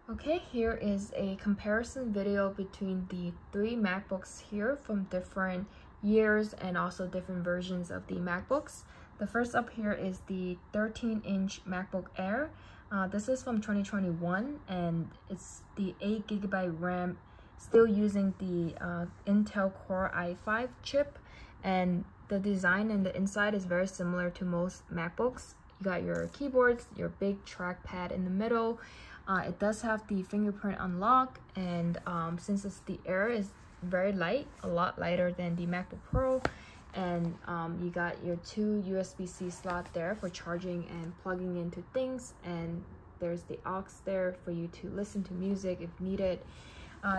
Okay, here is a comparison video between the three MacBooks here from different years and also different versions of the MacBooks. The first up here is the 13-inch MacBook Air. This is from 2021 and it's the 8GB RAM, still using the Intel Core i5 chip, and the design and the inside is very similar to most MacBooks. You got your keyboards, your big trackpad in the middle. It does have the fingerprint unlock, and since it's the Air, is very light, a lot lighter than the MacBook Pro. And you got your two USB-C slot there for charging and plugging into things, and there's the aux there for you to listen to music if needed.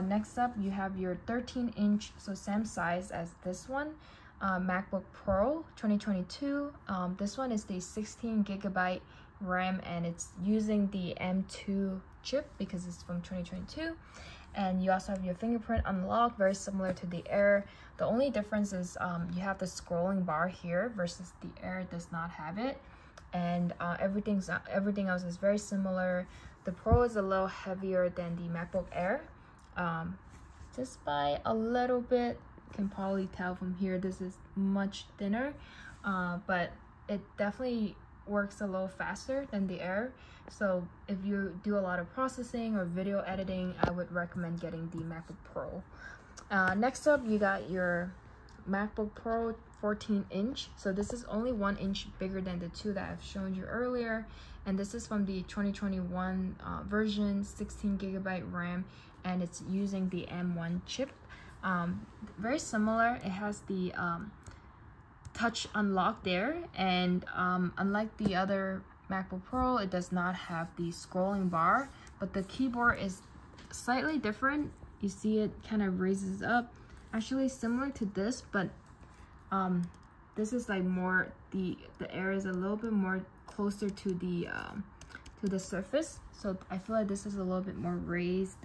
Next up, you have your 13-inch, so same size as this one, MacBook Pro 2022. This one is the 16GB RAM and it's using the M2 chip because it's from 2022. And you also have your fingerprint unlock, very similar to the Air. The only difference is you have the scrolling bar here versus the Air does not have it. And everything else is very similar. The Pro is a little heavier than the MacBook Air, just by a little bit. You can probably tell from here this is much thinner, but it definitely works a little faster than the Air. So if you do a lot of processing or video editing, I would recommend getting the MacBook Pro. Next up, you got your MacBook Pro 14-inch. So this is only 1 inch bigger than the two that I've shown you earlier, and this is from the 2021 version, 16GB RAM, and it's using the M1 chip. Very similar. It has the touch unlock there, and unlike the other MacBook Pro, it does not have the scrolling bar, but the keyboard is slightly different. You see it kind of raises up, actually similar to this, but this is like more, the Air is a little bit more closer to the surface, so I feel like this is a little bit more raised,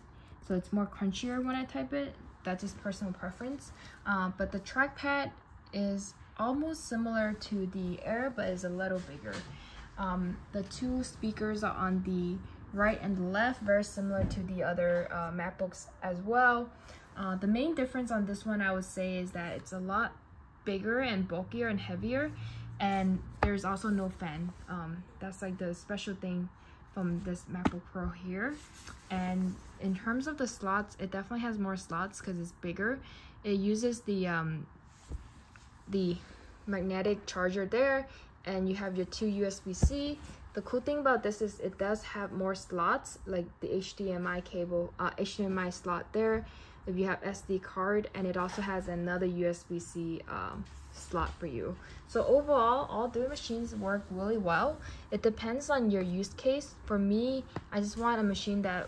so it's more crunchier when I type it. That's just personal preference. But the trackpad is almost similar to the Air, but is a little bigger. The two speakers are on the right and the left, very similar to the other MacBooks as well. The main difference on this one, I would say, is that it's a lot bigger and bulkier and heavier, and there's also no fan. That's like the special thing from this MacBook Pro here. And in terms of the slots, it definitely has more slots because it's bigger. It uses the magnetic charger there, and you have your two USB-C. The cool thing about this is it does have more slots, like the HDMI cable, HDMI slot there if you have SD card, and it also has another USB-C slot for you. So overall, all three machines work really well. It depends on your use case. For me, I just want a machine that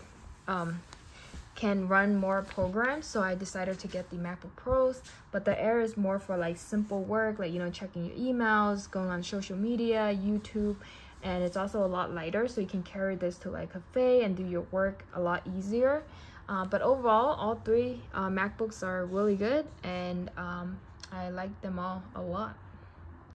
can run more programs, so I decided to get the MacBook Pros. But the Air is more for like simple work, like, you know, checking your emails, going on social media, YouTube, and it's also a lot lighter, so you can carry this to like a cafe and do your work a lot easier. But overall, all three MacBooks are really good, and I like them all a lot.